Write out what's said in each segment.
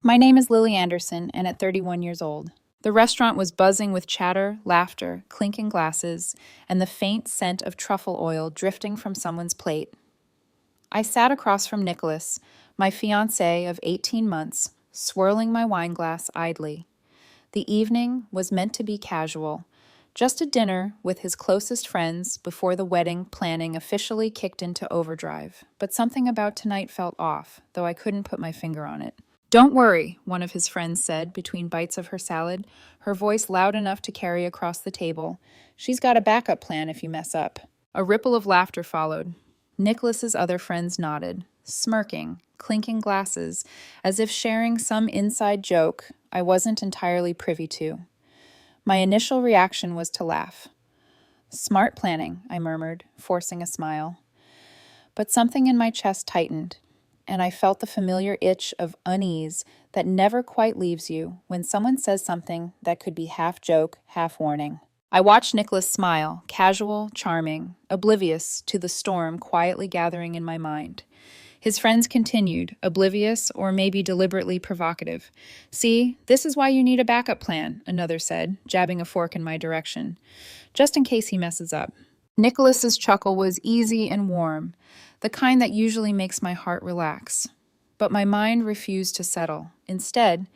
My name is Lily Anderson, and at 31 years old. The restaurant was buzzing with chatter, laughter, clinking glasses, and the faint scent of truffle oil drifting from someone's plate. I sat across from Nicholas, my fiancé of 18 months, swirling my wine glass idly. The evening was meant to be casual, just a dinner with his closest friends before the wedding planning officially kicked into overdrive. But something about tonight felt off, though I couldn't put my finger on it. "Don't worry," one of his friends said between bites of her salad, her voice loud enough to carry across the table. "She's got a backup plan if you mess up." A ripple of laughter followed. Nicholas's other friends nodded, smirking, clinking glasses, as if sharing some inside joke I wasn't entirely privy to. My initial reaction was to laugh. "Smart planning," I murmured, forcing a smile. But something in my chest tightened, and I felt the familiar itch of unease that never quite leaves you when someone says something that could be half joke, half warning. I watched Nicholas smile, casual, charming, oblivious to the storm quietly gathering in my mind. His friends continued, oblivious or maybe deliberately provocative. "See, this is why you need a backup plan," another said, jabbing a fork in my direction, "just in case he messes up." Nicholas's chuckle was easy and warm, the kind that usually makes my heart relax. But my mind refused to settle. Instead,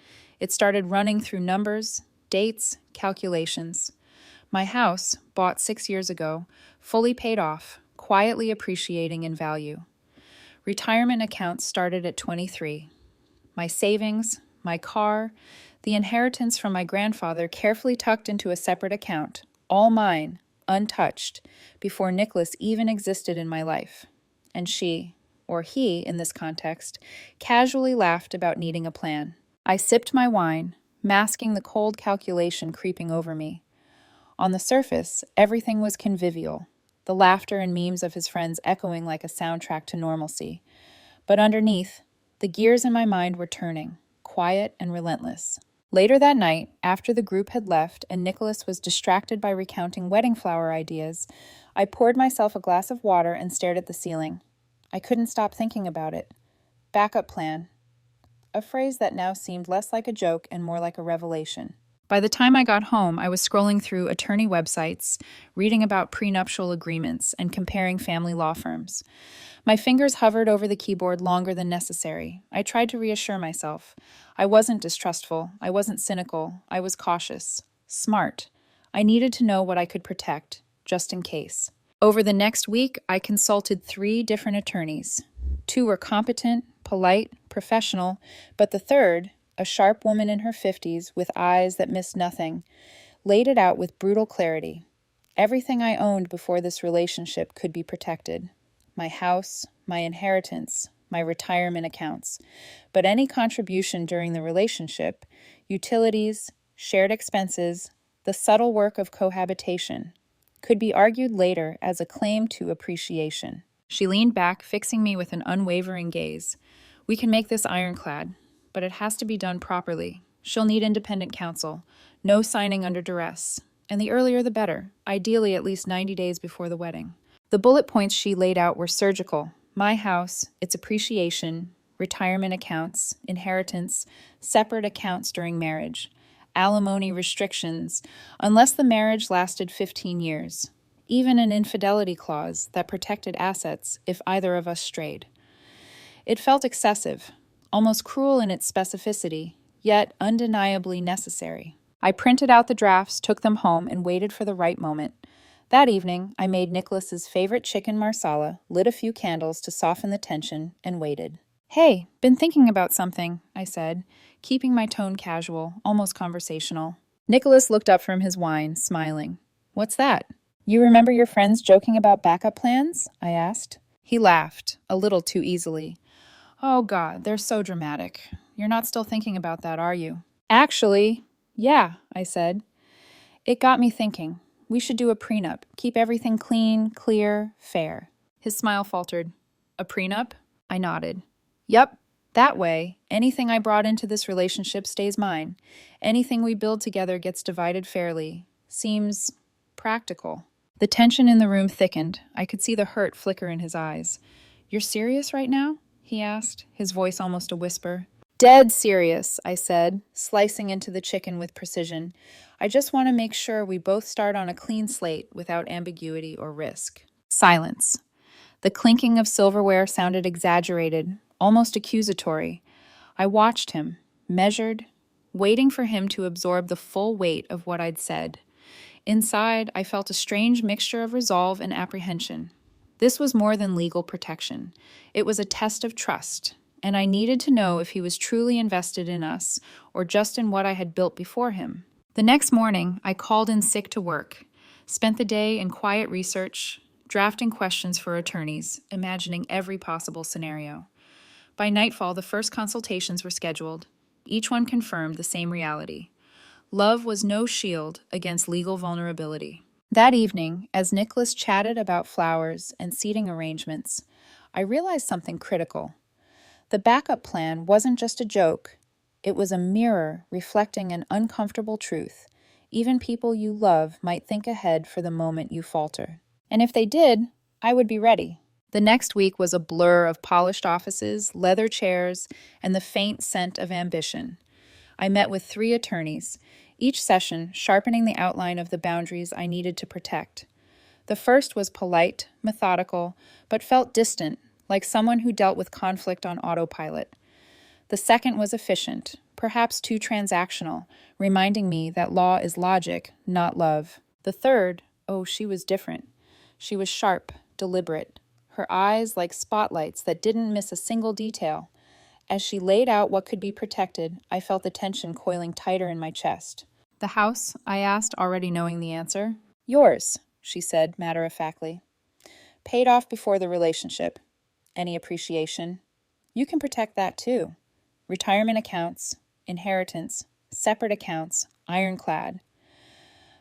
it started running through numbers, dates, calculations. My house, bought 6 years ago, fully paid off, quietly appreciating in value. Retirement accounts started at 23. My savings, my car, the inheritance from my grandfather carefully tucked into a separate account, all mine, untouched, before Nicholas even existed in my life. And she, or he in this context, casually laughed about needing a plan. I sipped my wine, masking the cold calculation creeping over me. On the surface, everything was convivial, the laughter and memes of his friends echoing like a soundtrack to normalcy. But underneath, the gears in my mind were turning, quiet and relentless. Later that night, after the group had left and Nicholas was distracted by recounting wedding flower ideas, I poured myself a glass of water and stared at the ceiling. I couldn't stop thinking about it. Backup plan. A phrase that now seemed less like a joke and more like a revelation. By the time I got home, I was scrolling through attorney websites, reading about prenuptial agreements, and comparing family law firms. My fingers hovered over the keyboard longer than necessary. I tried to reassure myself. I wasn't distrustful. I wasn't cynical. I was cautious. Smart. I needed to know what I could protect, just in case. Over the next week, I consulted 3 different attorneys. 2 were competent, polite, professional, but the third, a sharp woman in her 50s with eyes that missed nothing, laid it out with brutal clarity. Everything I owned before this relationship could be protected. My house, my inheritance, my retirement accounts. But any contribution during the relationship, utilities, shared expenses, the subtle work of cohabitation, could be argued later as a claim to appreciation. She leaned back, fixing me with an unwavering gaze. "We can make this ironclad, but it has to be done properly. She'll need independent counsel, no signing under duress, and the earlier the better, ideally at least 90 days before the wedding." The bullet points she laid out were surgical. My house, its appreciation, retirement accounts, inheritance, separate accounts during marriage, alimony restrictions, unless the marriage lasted 15 years, even an infidelity clause that protected assets if either of us strayed. It felt excessive, almost cruel in its specificity, yet undeniably necessary. I printed out the drafts, took them home, and waited for the right moment. That evening, I made Nicholas's favorite chicken marsala, lit a few candles to soften the tension, and waited. "Hey, been thinking about something," I said, keeping my tone casual, almost conversational. Nicholas looked up from his wine, smiling. "What's that?" "You remember your friends joking about backup plans?" I asked. He laughed, a little too easily. "Oh God, they're so dramatic. You're not still thinking about that, are you?" "Actually, yeah," I said. It got me thinking. We should do a prenup. Keep everything clean, clear, fair. His smile faltered. "A prenup?" I nodded. "Yup. That way, anything I brought into this relationship stays mine. Anything we build together gets divided fairly. Seems practical." The tension in the room thickened. I could see the hurt flicker in his eyes. "You're serious right now?" he asked, his voice almost a whisper. Dead serious, I said, slicing into the chicken with precision. I just want to make sure we both start on a clean slate without ambiguity or risk. Silence. The clinking of silverware sounded exaggerated, almost accusatory. I watched him, measured, waiting for him to absorb the full weight of what I'd said. Inside, I felt a strange mixture of resolve and apprehension. This was more than legal protection. It was a test of trust, and I needed to know if he was truly invested in us or just in what I had built before him. The next morning, I called in sick to work, spent the day in quiet research, drafting questions for attorneys, imagining every possible scenario. By nightfall, the first consultations were scheduled. Each one confirmed the same reality. Love was no shield against legal vulnerability. That evening, as Nicholas chatted about flowers and seating arrangements, I realized something critical. The backup plan wasn't just a joke. It was a mirror reflecting an uncomfortable truth. Even people you love might think ahead for the moment you falter. And if they did, I would be ready. The next week was a blur of polished offices, leather chairs, and the faint scent of ambition. I met with 3 attorneys, each session sharpening the outline of the boundaries I needed to protect. The first was polite, methodical, but felt distant, like someone who dealt with conflict on autopilot. The second was efficient, perhaps too transactional, reminding me that law is logic, not love. The third, oh, she was different. She was sharp, deliberate, her eyes like spotlights that didn't miss a single detail. As she laid out what could be protected, I felt the tension coiling tighter in my chest. The house? I asked, already knowing the answer. Yours, she said, matter-of-factly. Paid off before the relationship. Any appreciation? You can protect that too. Retirement accounts, inheritance, separate accounts, ironclad.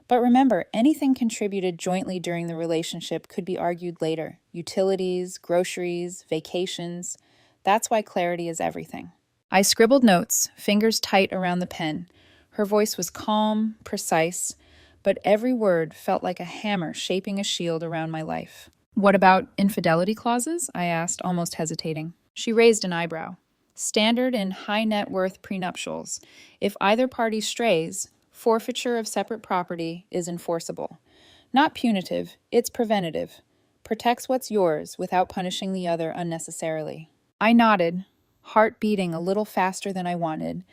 But remember, anything contributed jointly during the relationship could be argued later. Utilities, groceries, vacations. That's why clarity is everything. I scribbled notes, fingers tight around the pen. Her voice was calm, precise, but every word felt like a hammer shaping a shield around my life. What about infidelity clauses? I asked, almost hesitating. She raised an eyebrow. Standard in high net worth prenuptials. If either party strays, forfeiture of separate property is enforceable. Not punitive, it's preventative. Protects what's yours without punishing the other unnecessarily. I nodded, heart beating a little faster than I wanted.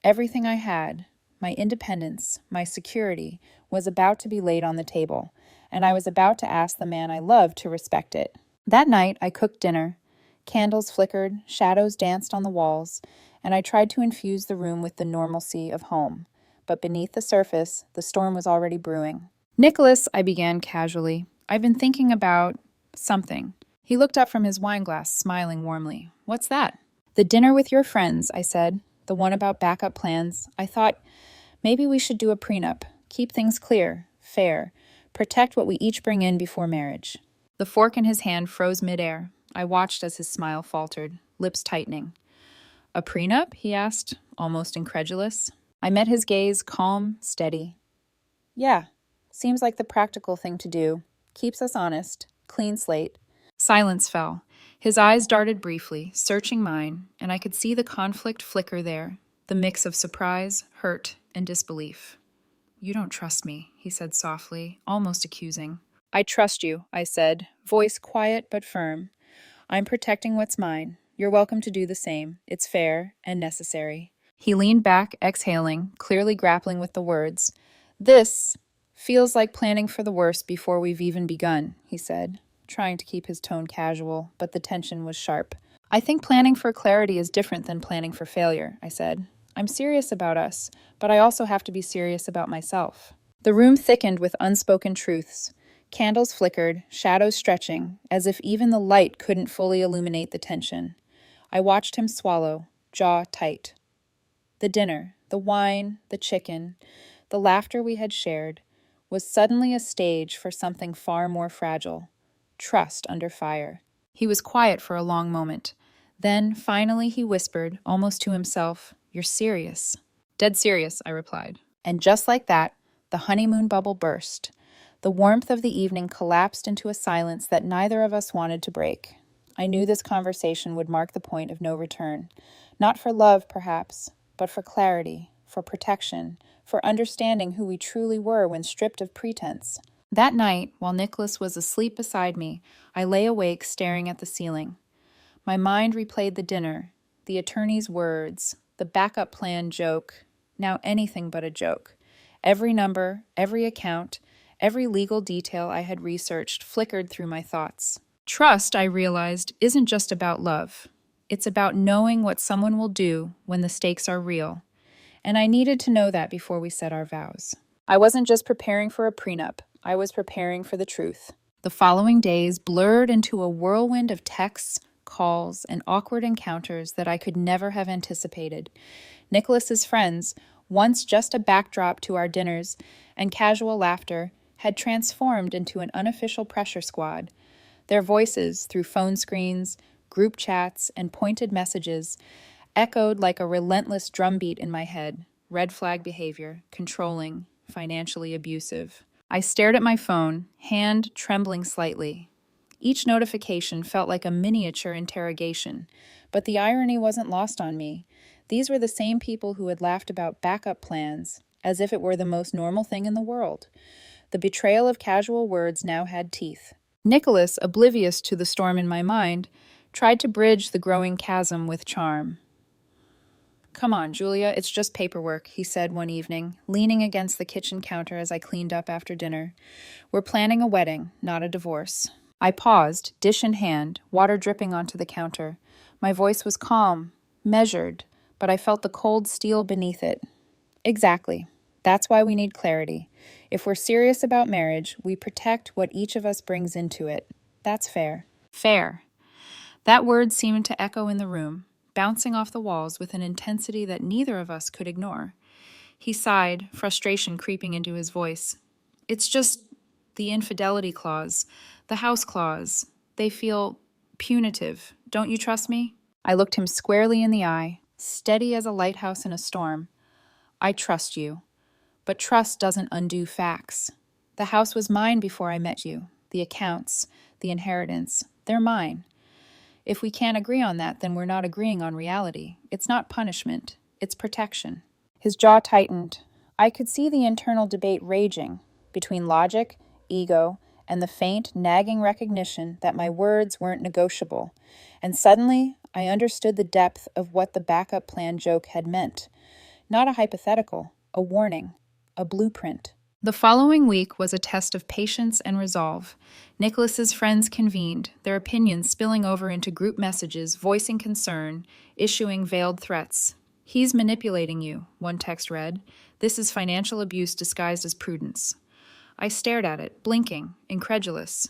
Everything I had, my independence, my security, was about to be laid on the table, and I was about to ask the man I loved to respect it. That night, I cooked dinner. Candles flickered, shadows danced on the walls, and I tried to infuse the room with the normalcy of home. But beneath the surface, the storm was already brewing. Nicholas, I began casually, I've been thinking about something. He looked up from his wine glass, smiling warmly. What's that? The dinner with your friends, I said. The one about backup plans. I thought maybe we should do a prenup. Keep things clear, fair. Protect what we each bring in before marriage. The fork in his hand froze midair. I watched as his smile faltered, lips tightening. A prenup? He asked, almost incredulous. I met his gaze, calm, steady. Yeah, seems like the practical thing to do. Keeps us honest. Clean slate. Silence fell. His eyes darted briefly, searching mine, and I could see the conflict flicker there, the mix of surprise, hurt, and disbelief. You don't trust me, he said softly, almost accusing. I trust you, I said, voice quiet but firm. I'm protecting what's mine. You're welcome to do the same. It's fair and necessary. He leaned back, exhaling, clearly grappling with the words. This feels like planning for the worst before we've even begun, he said, trying to keep his tone casual, but the tension was sharp. I think planning for clarity is different than planning for failure, I said. I'm serious about us, but I also have to be serious about myself. The room thickened with unspoken truths. Candles flickered, shadows stretching, as if even the light couldn't fully illuminate the tension. I watched him swallow, jaw tight. The dinner, the wine, the chicken, the laughter we had shared, was suddenly a stage for something far more fragile. Trust under fire. He was quiet for a long moment. Then, finally, he whispered, almost to himself, You're serious. Dead serious, I replied. And just like that, the honeymoon bubble burst. The warmth of the evening collapsed into a silence that neither of us wanted to break. I knew this conversation would mark the point of no return. Not for love, perhaps, but for clarity, for protection, for understanding who we truly were when stripped of pretense. That night, while Nicholas was asleep beside me, I lay awake staring at the ceiling. My mind replayed the dinner, the attorney's words, the backup plan joke, now anything but a joke. Every number, every account, every legal detail I had researched flickered through my thoughts. Trust, I realized, isn't just about love. It's about knowing what someone will do when the stakes are real. And I needed to know that before we said our vows. I wasn't just preparing for a prenup, I was preparing for the truth. The following days blurred into a whirlwind of texts, calls, and awkward encounters that I could never have anticipated. Nicholas's friends, once just a backdrop to our dinners and casual laughter, had transformed into an unofficial pressure squad. Their voices, through phone screens, group chats, and pointed messages, echoed like a relentless drumbeat in my head. Red flag behavior, controlling, financially abusive. I stared at my phone, hand trembling slightly. Each notification felt like a miniature interrogation, but the irony wasn't lost on me. These were the same people who had laughed about backup plans, as if it were the most normal thing in the world. The betrayal of casual words now had teeth. Nicholas, oblivious to the storm in my mind, tried to bridge the growing chasm with charm. "Come on, Julia, it's just paperwork," he said one evening, leaning against the kitchen counter as I cleaned up after dinner. "We're planning a wedding, not a divorce." I paused, dish in hand, water dripping onto the counter. My voice was calm, measured, but I felt the cold steel beneath it. "Exactly. That's why we need clarity. If we're serious about marriage, we protect what each of us brings into it. That's fair." Fair. That word seemed to echo in the room, bouncing off the walls with an intensity that neither of us could ignore. He sighed, frustration creeping into his voice. "It's just the infidelity clause, the house clause. They feel punitive. Don't you trust me?" I looked him squarely in the eye, steady as a lighthouse in a storm. "I trust you. But trust doesn't undo facts. The house was mine before I met you. The accounts, the inheritance, they're mine. If we can't agree on that, then we're not agreeing on reality. It's not punishment. It's protection." His jaw tightened. I could see the internal debate raging between logic, ego, and the faint, nagging recognition that my words weren't negotiable. And suddenly, I understood the depth of what the backup plan joke had meant. Not a hypothetical, a warning, a blueprint. The following week was a test of patience and resolve. Nicholas's friends convened, their opinions spilling over into group messages, voicing concern, issuing veiled threats. "He's manipulating you," one text read. "This is financial abuse disguised as prudence." I stared at it, blinking, incredulous.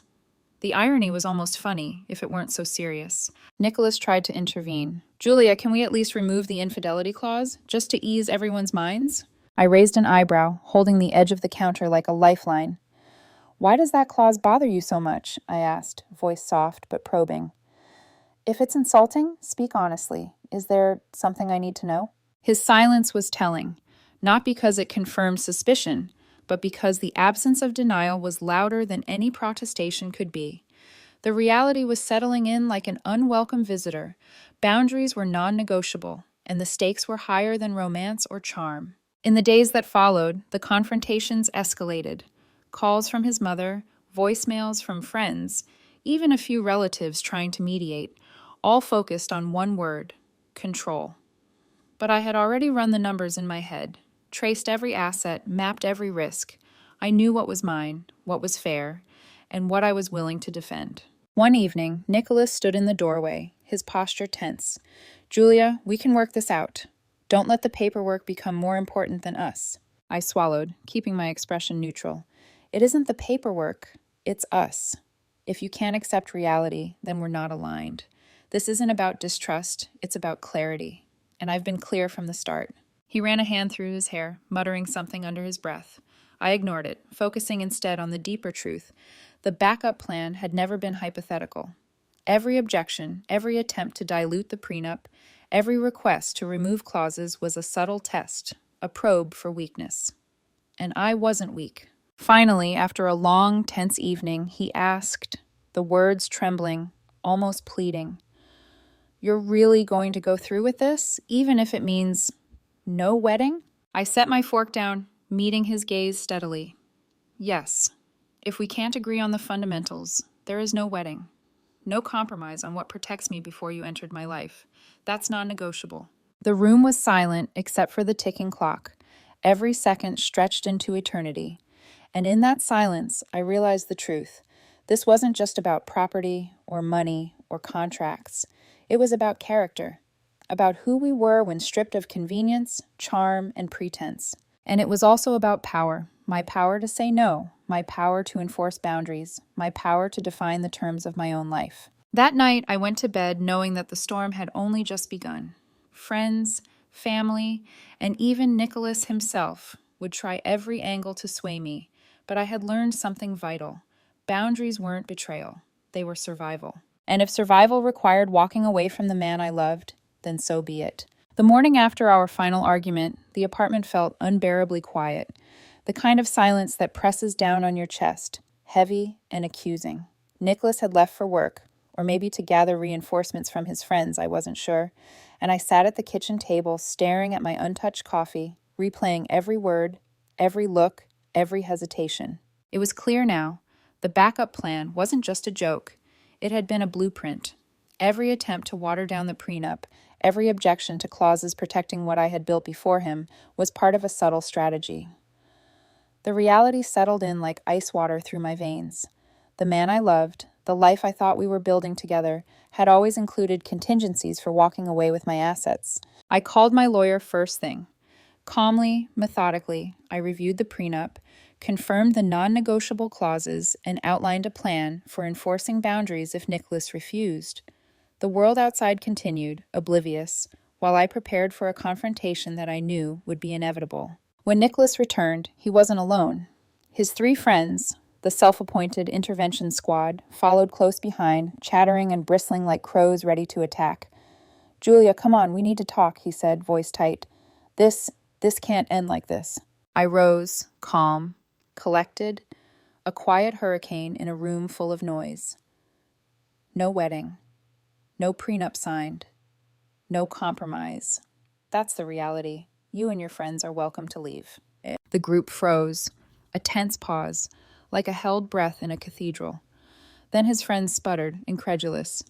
The irony was almost funny, if it weren't so serious. Nicholas tried to intervene. "Julia, can we at least remove the infidelity clause, just to ease everyone's minds?" I raised an eyebrow, holding the edge of the counter like a lifeline. "Why does that clause bother you so much?" I asked, voice soft but probing. "If it's insulting, speak honestly. Is there something I need to know?" His silence was telling, not because it confirmed suspicion, but because the absence of denial was louder than any protestation could be. The reality was settling in like an unwelcome visitor. Boundaries were non-negotiable, and the stakes were higher than romance or charm. In the days that followed, the confrontations escalated. Calls from his mother, voicemails from friends, even a few relatives trying to mediate, all focused on one word: control. But I had already run the numbers in my head, traced every asset, mapped every risk. I knew what was mine, what was fair, and what I was willing to defend. One evening, Nicholas stood in the doorway, his posture tense. "Julia, we can work this out. Don't let the paperwork become more important than us." I swallowed, keeping my expression neutral. "It isn't the paperwork, it's us. If you can't accept reality, then we're not aligned. This isn't about distrust, it's about clarity. And I've been clear from the start." He ran a hand through his hair, muttering something under his breath. I ignored it, focusing instead on the deeper truth. The backup plan had never been hypothetical. Every objection, every attempt to dilute the prenup, every request to remove clauses was a subtle test, a probe for weakness. And I wasn't weak. Finally, after a long, tense evening, he asked, the words trembling, almost pleading. "You're really going to go through with this, even if it means no wedding?" I set my fork down, meeting his gaze steadily. "Yes, if we can't agree on the fundamentals, there is no wedding. No compromise on what protects me before you entered my life. That's non-negotiable." The room was silent except for the ticking clock. Every second stretched into eternity. And in that silence, I realized the truth. This wasn't just about property or money or contracts. It was about character, about who we were when stripped of convenience, charm, and pretense. And it was also about power. My power to say no, my power to enforce boundaries, my power to define the terms of my own life. That night, I went to bed knowing that the storm had only just begun. Friends, family, and even Nicholas himself would try every angle to sway me, but I had learned something vital. Boundaries weren't betrayal, they were survival. And if survival required walking away from the man I loved, then so be it. The morning after our final argument, the apartment felt unbearably quiet, the kind of silence that presses down on your chest, heavy and accusing. Nicholas had left for work, or maybe to gather reinforcements from his friends, I wasn't sure, and I sat at the kitchen table staring at my untouched coffee, replaying every word, every look, every hesitation. It was clear now. The backup plan wasn't just a joke. It had been a blueprint. Every attempt to water down the prenup, every objection to clauses protecting what I had built before him, was part of a subtle strategy. The reality settled in like ice water through my veins. The man I loved, the life I thought we were building together, had always included contingencies for walking away with my assets. I called my lawyer first thing. Calmly, methodically, I reviewed the prenup, confirmed the non-negotiable clauses, and outlined a plan for enforcing boundaries if Nicholas refused. The world outside continued, oblivious, while I prepared for a confrontation that I knew would be inevitable. When Nicholas returned, he wasn't alone. His 3 friends, the self-appointed intervention squad, followed close behind, chattering and bristling like crows ready to attack. "Julia, come on, we need to talk," he said, voice tight. This can't end like this." I rose, calm, collected, a quiet hurricane in a room full of noise. No wedding. No prenup signed. No compromise. That's the reality. You and your friends are welcome to leave. The group froze, a tense pause, like a held breath in a cathedral. Then his friends sputtered, incredulous.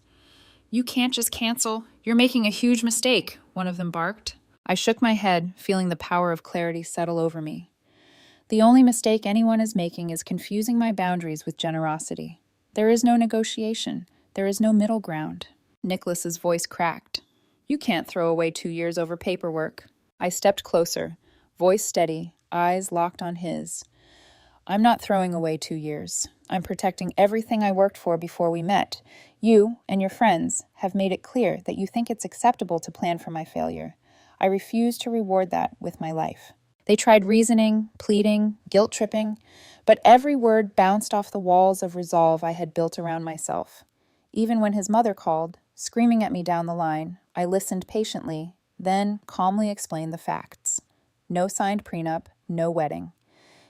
"You can't just cancel. You're making a huge mistake," one of them barked. I shook my head, feeling the power of clarity settle over me. "The only mistake anyone is making is confusing my boundaries with generosity. There is no negotiation. There is no middle ground." Nicholas's voice cracked. "You can't throw away 2 years over paperwork." I stepped closer, voice steady, eyes locked on his. "I'm not throwing away 2 years. I'm protecting everything I worked for before we met. You and your friends have made it clear that you think it's acceptable to plan for my failure. I refuse to reward that with my life." They tried reasoning, pleading, guilt-tripping, but every word bounced off the walls of resolve I had built around myself. Even when his mother called, screaming at me down the line, I listened patiently, then calmly explained the facts. No signed prenup, no wedding.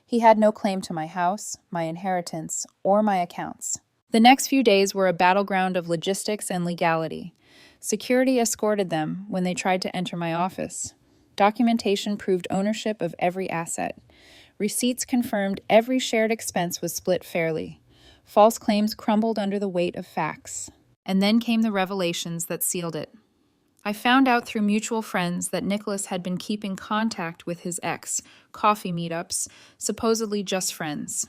He had no claim to my house, my inheritance, or my accounts. The next few days were a battleground of logistics and legality. Security escorted them when they tried to enter my office. Documentation proved ownership of every asset. Receipts confirmed every shared expense was split fairly. False claims crumbled under the weight of facts. And then came the revelations that sealed it. I found out through mutual friends that Nicholas had been keeping contact with his ex, coffee meetups, supposedly just friends.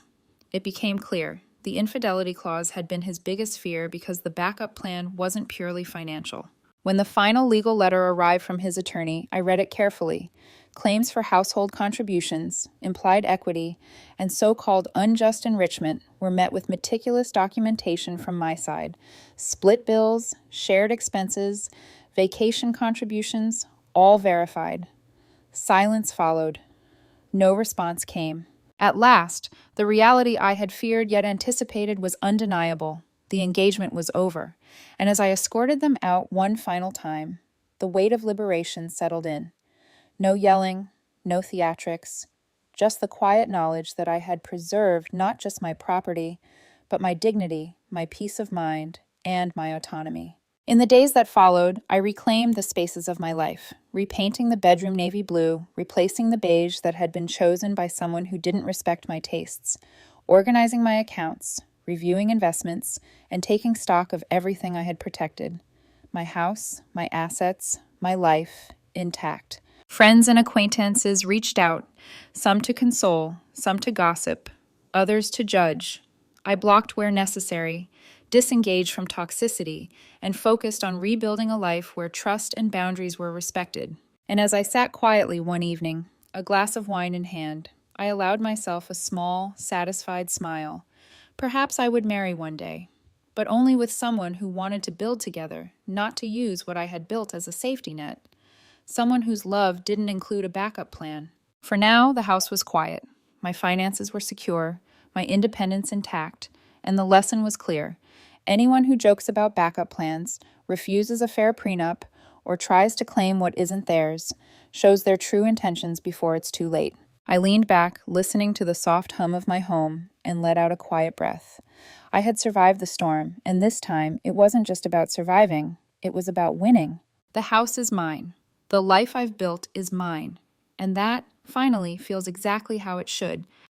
It became clear. The infidelity clause had been his biggest fear because the backup plan wasn't purely financial. When the final legal letter arrived from his attorney, I read it carefully. Claims for household contributions, implied equity, and so-called unjust enrichment were met with meticulous documentation from my side. Split bills, shared expenses, vacation contributions, all verified. Silence followed. No response came. At last, the reality I had feared yet anticipated was undeniable. The engagement was over, and as I escorted them out one final time, the weight of liberation settled in. No yelling, no theatrics, just the quiet knowledge that I had preserved not just my property, but my dignity, my peace of mind, and my autonomy. In the days that followed, I reclaimed the spaces of my life, repainting the bedroom navy blue, replacing the beige that had been chosen by someone who didn't respect my tastes, organizing my accounts, reviewing investments, and taking stock of everything I had protected. My house, my assets, my life, intact. Friends and acquaintances reached out, some to console, some to gossip, others to judge. I blocked where necessary, disengaged from toxicity, and focused on rebuilding a life where trust and boundaries were respected. And as I sat quietly one evening, a glass of wine in hand, I allowed myself a small, satisfied smile. Perhaps I would marry one day, but only with someone who wanted to build together, not to use what I had built as a safety net. Someone whose love didn't include a backup plan. For now, the house was quiet. My finances were secure, my independence intact, and the lesson was clear. Anyone who jokes about backup plans, refuses a fair prenup, or tries to claim what isn't theirs, shows their true intentions before it's too late. I leaned back, listening to the soft hum of my home, and let out a quiet breath. I had survived the storm, and this time, it wasn't just about surviving, it was about winning. The house is mine. The life I've built is mine. And that, finally, feels exactly how it should.